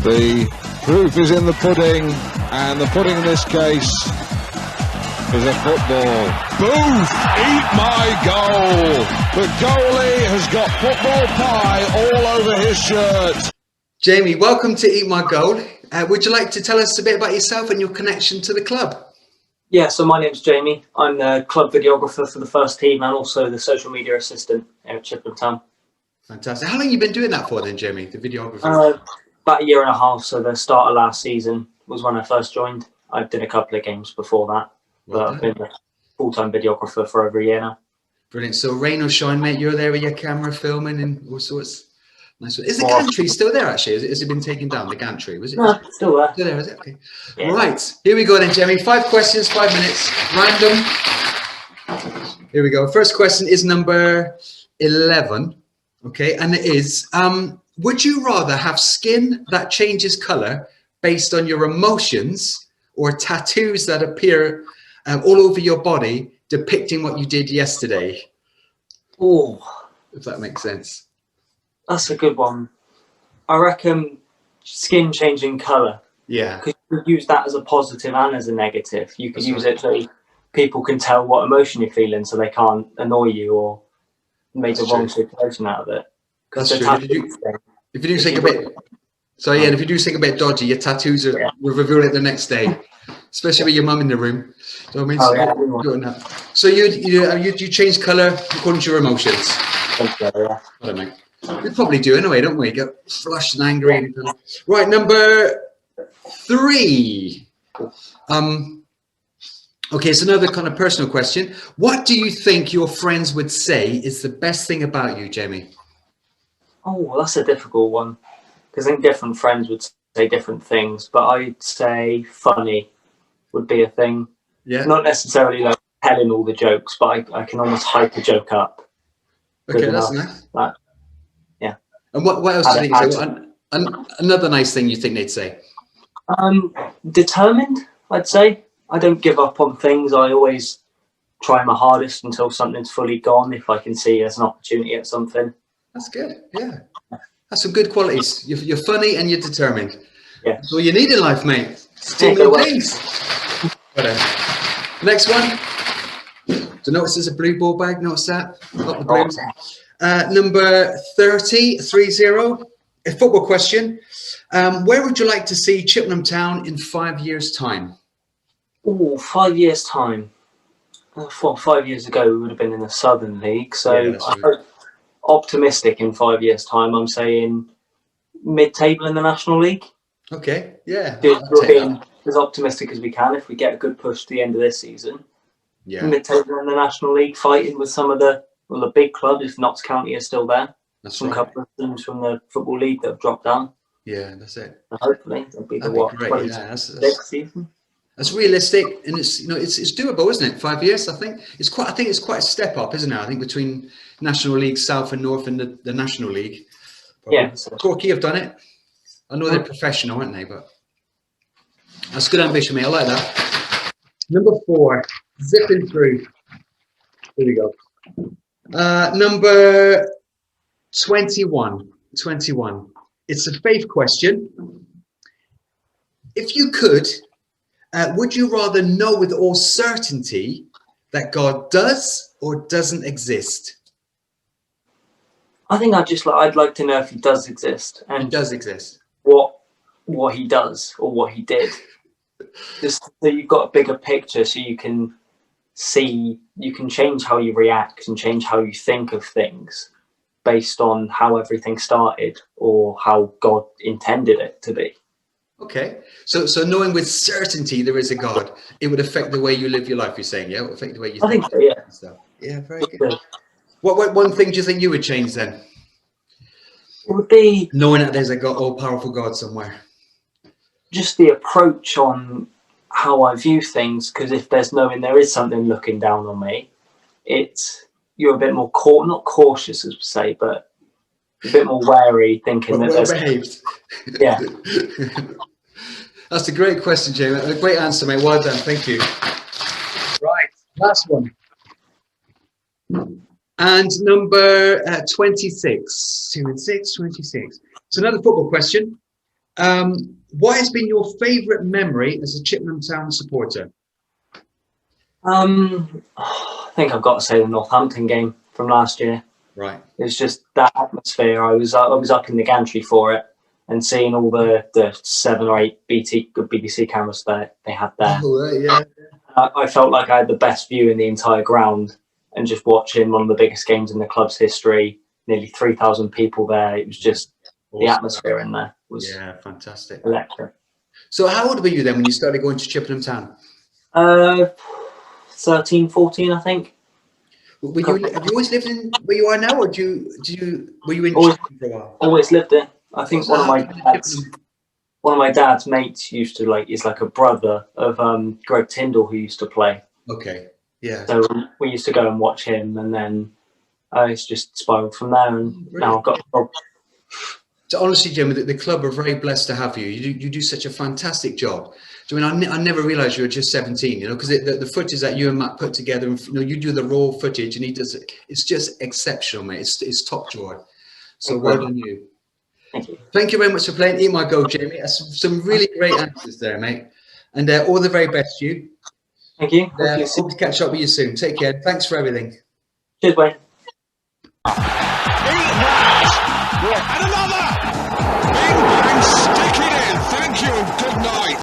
The proof is in the pudding, and the pudding in this case is a football. Booth, eat my goal! The goalie has got football pie all over his shirt. Jamie, welcome to Eat My Goal. Would you like to tell us a bit about yourself and your connection to the club? Yeah, so my name's Jamie. I'm the club videographer for the first team and also the social media assistant here at Chippenham Town. Fantastic. How long have you been doing that for then, Jamie, the videography? About a year and a half, so the start of last season was when I first joined. I did a couple of games before that, but I've been a full-time videographer for over a year now. Brilliant. So rain or shine, mate, you're there with your camera filming and all sorts. Nice. Is the gantry still there, actually? Has it been taken down, the gantry? Was it? No, still there. Still there, is it? Okay. Yeah. Right, here we go then, Jamie. 5 questions, 5 minutes, random. Here we go. First question is number 11. Okay, and it is, would you rather have skin that changes color based on your emotions or tattoos that appear all over your body depicting what you did yesterday? Oh, If that makes sense. that's a good one. I reckon skin changing colour. Yeah. Because you could use that as a positive and as a negative. You could use it so people can tell what emotion you're feeling so they can't annoy you or make a wrong situation out of it. That's true. If you do think a bit, if you do think a bit dodgy, your tattoos will reveal it the next day, especially with your mum in the room. So I mean, so you change colour according to your emotions. Yeah. I don't know. We probably do anyway, don't we? Get flushed and angry. Yeah. Right, number 3. Okay, it's another kind of personal question. What do you think your friends would say is the best thing about you, Jamie? Oh, well, that's a difficult one because I think different friends would say different things, but I'd say funny would be a thing. Yeah. Not necessarily like telling all the jokes, but I can almost hype a joke up. Okay, that's nice. Yeah. And what else do you think? So, another nice thing you think they'd say? Determined, I'd say. I don't give up on things. I always try my hardest until something's fully gone. If I can see there's an opportunity at something. That's good. Yeah, that's some good qualities. You're funny and you're determined. Yeah. That's all you need in life, mate. Two things. Next one. So notice there's a blue ball bag. Notice that. Not the blue. Number 30. A football question. Where would you like to see Chippenham Town in 5 years' time? Oh, 5 years' time. 5 years ago, we would have been in the Southern League. So I hope optimistic in 5 years' time. I'm saying mid-table in the National League. Okay, yeah. We're being as optimistic as we can if we get a good push to the end of this season. Yeah. Mid-table in the National League, fighting with some of the big clubs, if Notts County is still there. That's Some couple of teams from the Football League that have dropped down. Yeah, that's it. And hopefully it'll be next season. That's realistic, and it's it's doable, isn't it? 5 years, I think it's quite a step up, isn't it? I think between National League South and North and the National League. Probably. Yeah, Torquay have done it. I know they're professional, aren't they? But that's good ambition, mate. I like that. Number 4, zipping through. Here we go. Number 21. It's a faith question. If you could, would you rather know with all certainty that God does or doesn't exist? I think I'd like to know if he does exist and he does exist. What he does or what he did. Just so you've got a bigger picture, so you can see, you can change how you react and change how you think of things based on how everything started or how God intended it to be. Okay, so knowing with certainty there is a God, it would affect the way you live your life. You're saying, yeah, it would affect the way you think. I think so, yeah. So, yeah, very good. What one thing do you think you would change then? It would be knowing that there's a God, all-powerful God somewhere. Just the approach on how I view things, because if there's knowing there is something looking down on me, you're a bit more not cautious, as we say, but a bit more wary, thinking that there's behaved. Yeah. That's a great question, Jamie. A great answer, mate. Well done. Thank you. Right, last one. And number 26. 2 and 6, 26. It's another football question. What has been your favourite memory as a Chippenham Town supporter? I think I've got to say the Northampton game from last year. Right. It was just that atmosphere. I was up in the gantry for it, and seeing all the 7 or 8 BBC cameras that they had there. Oh, yeah. I felt like I had the best view in the entire ground, and just watching one of the biggest games in the club's history. Nearly 3,000 people there. It was just the atmosphere in there was fantastic. electric. So how old were you then when you started going to Chippenham Town? 13, 14, I think. Have you always lived in where you are now, or were you in Always- Chippenham for a while? Always lived there. I think So one of how my come dad's mates used to is like a brother of Greg Tyndall, who used to play. Okay. Yeah. So we used to go and watch him, and then it's just spiraled from there. And now I've got. So honestly, Jim, the club are very blessed to have you. You do such a fantastic job. I mean, I never realised you were just 17. You know, because the footage that you and Matt put together, and you do the raw footage, and he does it. It's just exceptional, mate. It's top drawer. So well done you. Thank you. Thank you very much for playing. Eat my goal, Jamie. That's some really great answers there, mate. And all the very best to you. Thank you. Hope to catch up with you soon. Take care. Thanks for everything. Cheers, Wayne. Eat that! And another! Bing bang, stick it in. Thank you. Good night.